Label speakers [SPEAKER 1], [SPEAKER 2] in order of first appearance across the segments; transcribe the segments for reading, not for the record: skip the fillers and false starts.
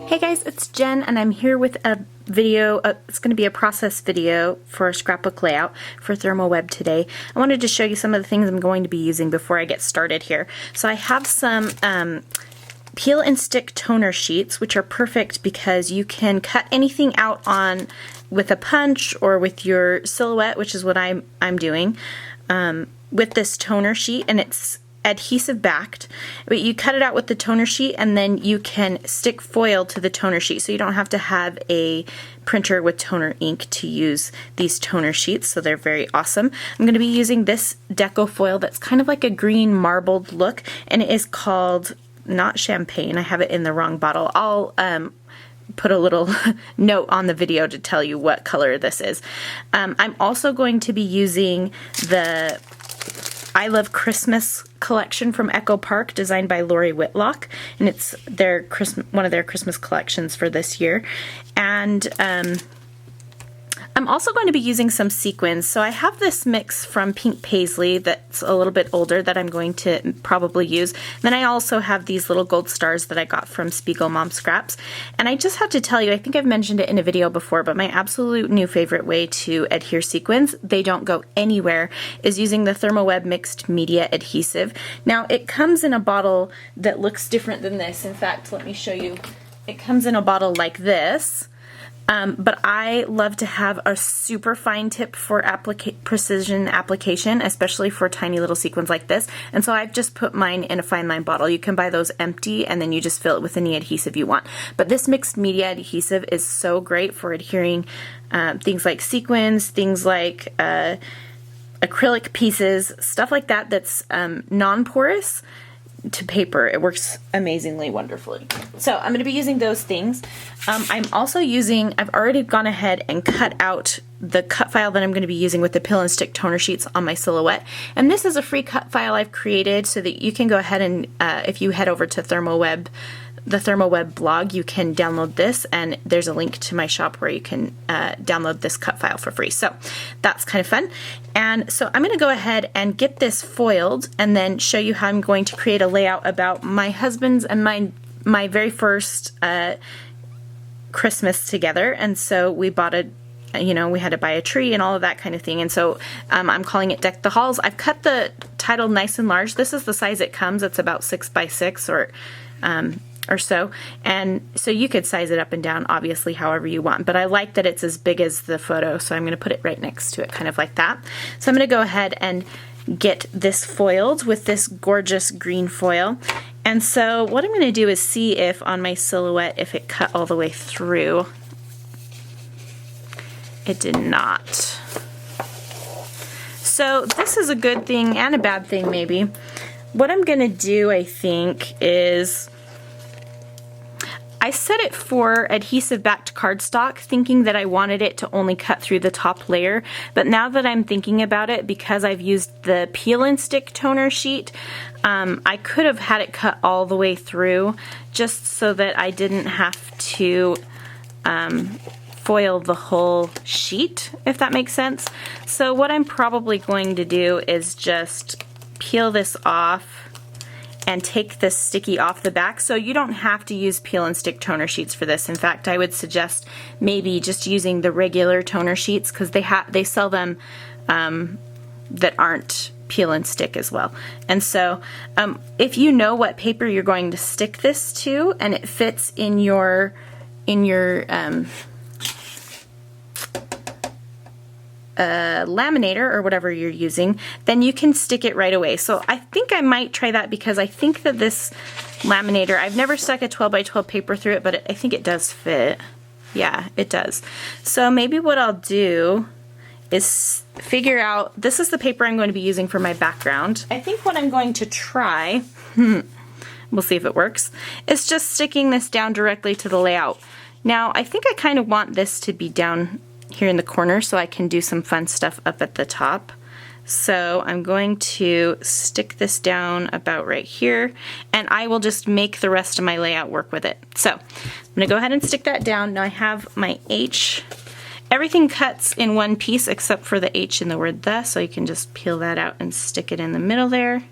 [SPEAKER 1] Hey guys, it's Jen and I'm here with a video, it's going to be a process video for scrapbook layout for Thermal Web today. I wanted to show you some of the things I'm going to be using before I get started here. So I have some peel and stick toner sheets, which are perfect because you can cut anything out on with a punch or with your silhouette, which is what I'm doing with this toner sheet, and it's adhesive backed, but you cut it out with the toner sheet and then you can stick foil to the toner sheet, so you don't have to have a printer with toner ink to use these toner sheets, so they're very awesome. I'm going to be using this Deco foil that's kind of like a green marbled look, and it is called, not champagne, I have it in the wrong bottle. I'll put a little note on the video to tell you what color this is. I'm also going to be using the I Love Christmas collection from Echo Park, designed by Lori Whitlock, and it's their one of their Christmas collections for this year. And I'm also going to be using some sequins. So I have this mix from Pink Paisley that's a little bit older that I'm going to probably use. Then I also have these little gold stars that I got from Spiegel Mom Scraps. And I just have to tell you, I think I've mentioned it in a video before, but my absolute new favorite way to adhere sequins, they don't go anywhere, is using the Thermal Web Mixed Media Adhesive. Now it comes in a bottle that looks different than this. In fact, let me show you. It comes in a bottle like this. But I love to have a super fine tip for precision application, especially for tiny little sequins like this. And so I've just put mine in a fine line bottle. You can buy those empty and then you just fill it with any adhesive you want. But this mixed media adhesive is so great for adhering things like sequins, things like acrylic pieces, stuff like that that's non-porous to paper. It works amazingly wonderfully. So I'm going to be using those things. I'm also using, I've already gone ahead and cut out the cut file that I'm going to be using with the peel and stick toner sheets on my silhouette. And this is a free cut file I've created so that you can go ahead and if you head over to the Thermal Web blog, you can download this, and there's a link to my shop where you can download this cut file for free. So that's kind of fun. And so I'm going to go ahead and get this foiled and then show you how I'm going to create a layout about my husband's and my very first Christmas together. And so we bought we had to buy a tree and all of that kind of thing. And so I'm calling it Deck the Halls. I've cut the title nice and large. This is the size it comes. It's about 6 by 6 or so, and so you could size it up and down obviously however you want, but I like that it's as big as the photo, so I'm going to put it right next to it, kind of like that. So I'm going to go ahead and get this foiled with this gorgeous green foil. And so what I'm going to do is see if on my silhouette, if it cut all the way through. It did not. So this is a good thing and a bad thing maybe. What I'm going to do, I think, is I set it for adhesive backed cardstock, thinking that I wanted it to only cut through the top layer, but now that I'm thinking about it, because I've used the peel and stick toner sheet, I could have had it cut all the way through just so that I didn't have to foil the whole sheet, if that makes sense. So what I'm probably going to do is just peel this off and take the sticky off the back. So you don't have to use peel and stick toner sheets for this. In fact, I would suggest maybe just using the regular toner sheets, because they sell them that aren't peel and stick as well. And so if you know what paper you're going to stick this to and it fits in your laminator or whatever you're using, then you can stick it right away. So I think I might try that, because I think that this laminator, I've never stuck a 12 by 12 paper through it, but I think it does fit. Yeah, it does. So maybe what I'll do is figure out, this is the paper I'm going to be using for my background. I think what I'm going to try, we'll see if it works, is just sticking this down directly to the layout. Now I think I kind of want this to be down here in the corner so I can do some fun stuff up at the top. So I'm going to stick this down about right here, and I will just make the rest of my layout work with it. So I'm going to go ahead and stick that down. Now I have my H. Everything cuts in one piece except for the H in the word the, so you can just peel that out and stick it in the middle there.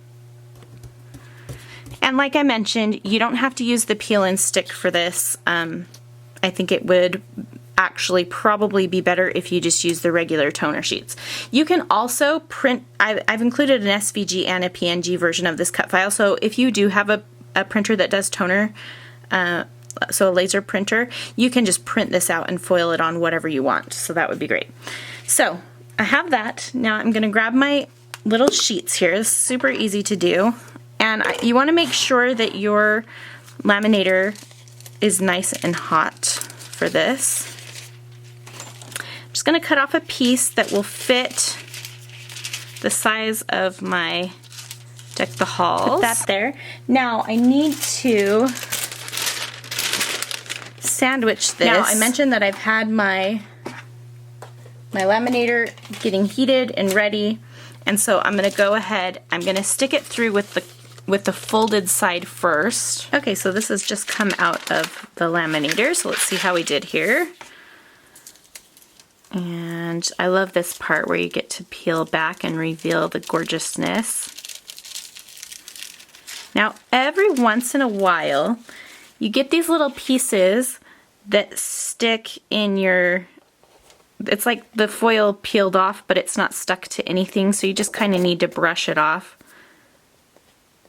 [SPEAKER 1] And like I mentioned, you don't have to use the peel and stick for this. I think it would actually probably be better if you just use the regular toner sheets. You can also print, I've included an SVG and a PNG version of this cut file, so if you do have a printer that does toner, so a laser printer, you can just print this out and foil it on whatever you want, so that would be great. So I have that. Now I'm going to grab my little sheets here. It's super easy to do, and you want to make sure that your laminator is nice and hot for this. I'm just going to cut off a piece that will fit the size of my Deck the Halls. Put that there. Now I need to sandwich this. Now I mentioned that I've had my laminator getting heated and ready, and so I'm going to go ahead, I'm going to stick it through with the folded side first. Okay, so this has just come out of the laminator, so let's see how we did here. And I love this part where you get to peel back and reveal the gorgeousness. Now, every once in a while, you get these little pieces that stick in your, it's like the foil peeled off, but it's not stuck to anything, so you just kind of need to brush it off.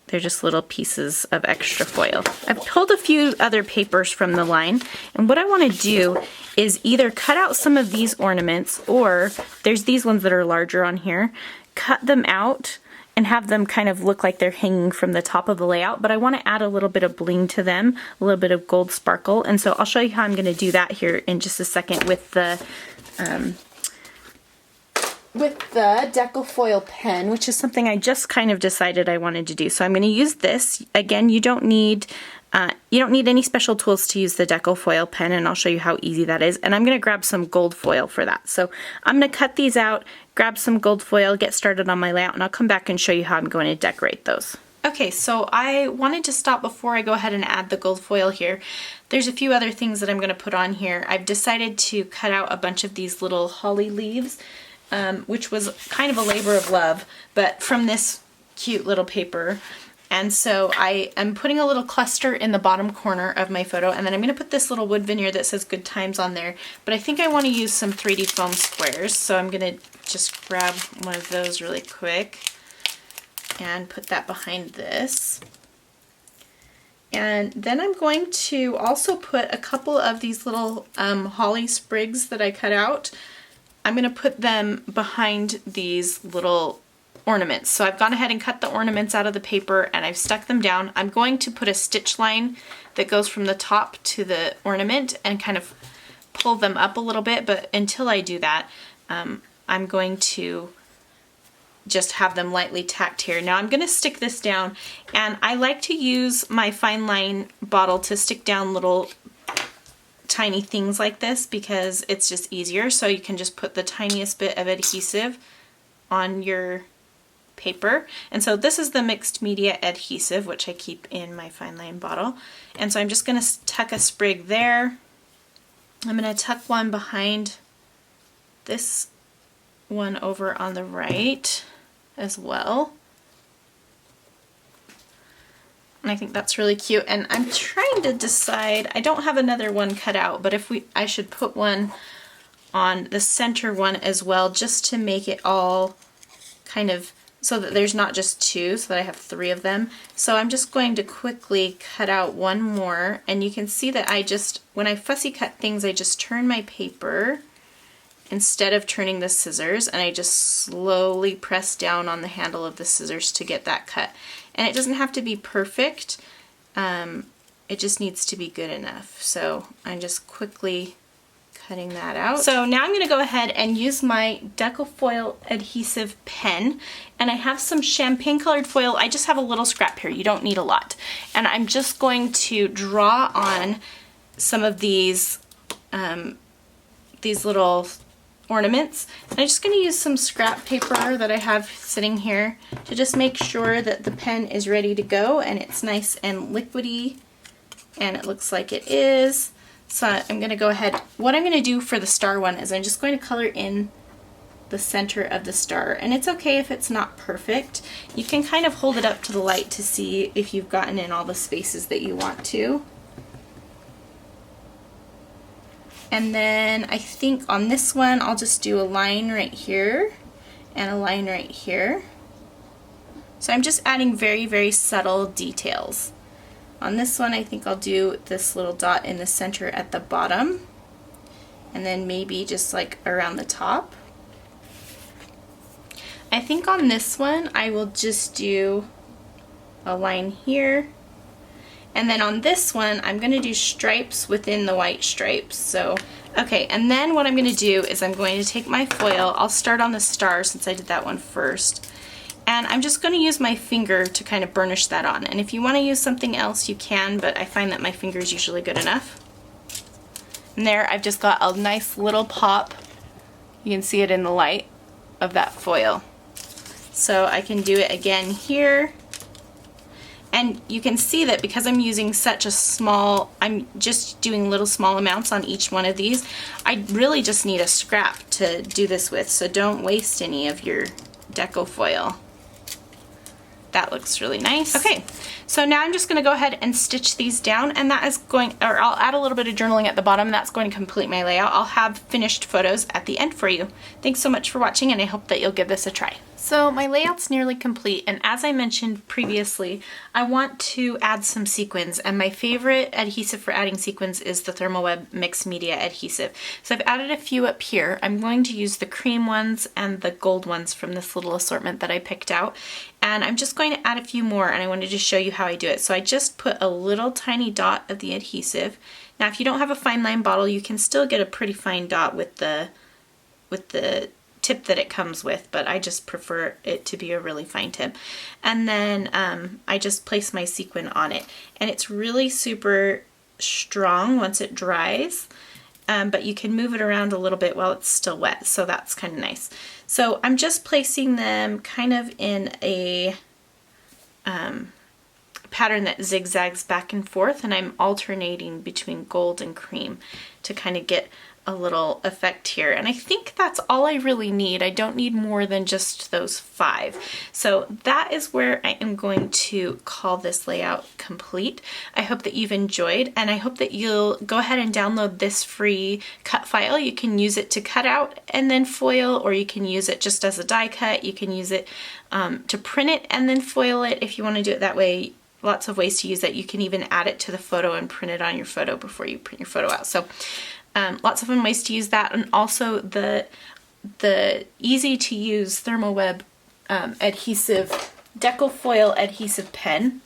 [SPEAKER 1] They're just little pieces of extra foil. I've pulled a few other papers from the line, and what I want to do is either cut out some of these ornaments, or there's these ones that are larger on here, cut them out and have them kind of look like they're hanging from the top of the layout, but I want to add a little bit of bling to them, a little bit of gold sparkle, and so I'll show you how I'm going to do that here in just a second with the Deco foil pen, which is something I just kind of decided I wanted to do. So I'm going to use this. Again, you don't need any special tools to use the Deco foil pen, and I'll show you how easy that is. And I'm going to grab some gold foil for that. So I'm going to cut these out, grab some gold foil, get started on my layout, and I'll come back and show you how I'm going to decorate those. Okay, so I wanted to stop before I go ahead and add the gold foil here. There's a few other things that I'm going to put on here. I've decided to cut out a bunch of these little holly leaves, which was kind of a labor of love, but from this cute little paper. And so I am putting a little cluster in the bottom corner of my photo, and then I'm going to put this little wood veneer that says Good Times on there, but I think I want to use some 3D foam squares, so I'm going to just grab one of those really quick and put that behind this. And then I'm going to also put a couple of these little holly sprigs that I cut out. I'm going to put them behind these little ornaments. So I've gone ahead and cut the ornaments out of the paper and I've stuck them down. I'm going to put a stitch line that goes from the top to the ornament and kind of pull them up a little bit, but until I do that, I'm going to just have them lightly tacked here. Now I'm going to stick this down, and I like to use my fine line bottle to stick down little tiny things like this because it's just easier. So you can just put the tiniest bit of adhesive on your paper. And so this is the mixed media adhesive, which I keep in my fine line bottle. And so I'm just going to tuck a sprig there. I'm going to tuck one behind this one over on the right as well. And I think that's really cute. And I'm trying to decide, I don't have another one cut out, but I should put one on the center one as well, just to make it all kind of so that there's not just two, so that I have three of them. So I'm just going to quickly cut out one more, and you can see that when I fussy cut things, I just turn my paper instead of turning the scissors, and I just slowly press down on the handle of the scissors to get that cut. And it doesn't have to be perfect, it just needs to be good enough. So I'm just quickly cutting that out. So now I'm going to go ahead and use my Deco foil adhesive pen, and I have some champagne colored foil. I just have a little scrap here, you don't need a lot. And I'm just going to draw on some of these little ornaments. And I'm just going to use some scrap paper that I have sitting here to just make sure that the pen is ready to go and it's nice and liquidy, and it looks like it is. So I'm going to go ahead, what I'm going to do for the star one is I'm just going to color in the center of the star. And it's okay if it's not perfect. You can kind of hold it up to the light to see if you've gotten in all the spaces that you want to. And then I think on this one I'll just do a line right here and a line right here. So I'm just adding very, very subtle details. On this one I think I'll do this little dot in the center at the bottom, and then maybe just like around the top. I think on this one I will just do a line here, and then on this one I'm going to do stripes within the white stripes. So okay, and then what I'm going to do is I'm going to take my foil. I'll start on the star since I did that one first, and I'm just going to use my finger to kind of burnish that on. And if you want to use something else you can, but I find that my finger is usually good enough. And there I've just got a nice little pop, you can see it in the light, of that foil. So I can do it again here, and you can see that because I'm using such a small, I'm just doing little small amounts on each one of these, I really just need a scrap to do this with, so don't waste any of your Deco foil. That looks really nice. Okay, so now I'm just going to go ahead and stitch these down, and that is going, or I'll add a little bit of journaling at the bottom, and that's going to complete my layout. I'll have finished photos at the end for you. Thanks so much for watching, and I hope that you'll give this a try. So my layout's nearly complete, and as I mentioned previously, I want to add some sequins, and my favorite adhesive for adding sequins is the Thermoweb Mixed Media Adhesive. So I've added a few up here. I'm going to use the cream ones and the gold ones from this little assortment that I picked out, and I'm just going to add a few more, and I wanted to show you how I do it. So I just put a little tiny dot of the adhesive. Now if you don't have a fine line bottle, you can still get a pretty fine dot with the tip that it comes with, but I just prefer it to be a really fine tip. And then I just place my sequin on it, and it's really super strong once it dries, but you can move it around a little bit while it's still wet, so that's kind of nice. So I'm just placing them kind of in a pattern that zigzags back and forth, and I'm alternating between gold and cream to kind of get a little effect here. And I think that's all I really need. I don't need more than just those 5. So that is where I am going to call this layout complete. I hope that you've enjoyed, and I hope that you'll go ahead and download this free cut file. You can use it to cut out and then foil, or you can use it just as a die cut. You can use it to print it and then foil it if you want to do it that way. Lots of ways to use it. You can even add it to the photo and print it on your photo before you print your photo out. So lots of fun ways to use that, and also the easy to use Thermoweb adhesive, Deco foil adhesive pen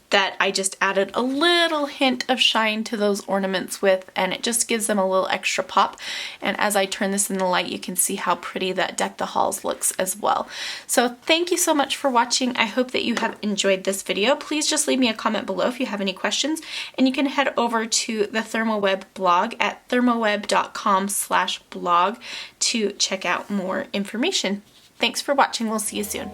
[SPEAKER 1] that I just added a little hint of shine to those ornaments with, and it just gives them a little extra pop. And as I turn this in the light, you can see how pretty that Deck the Halls looks as well. So thank you so much for watching. I hope that you have enjoyed this video. Please just leave me a comment below if you have any questions, and you can head over to the Thermoweb blog at thermoweb.com/blog to check out more information. Thanks for watching. We'll see you soon.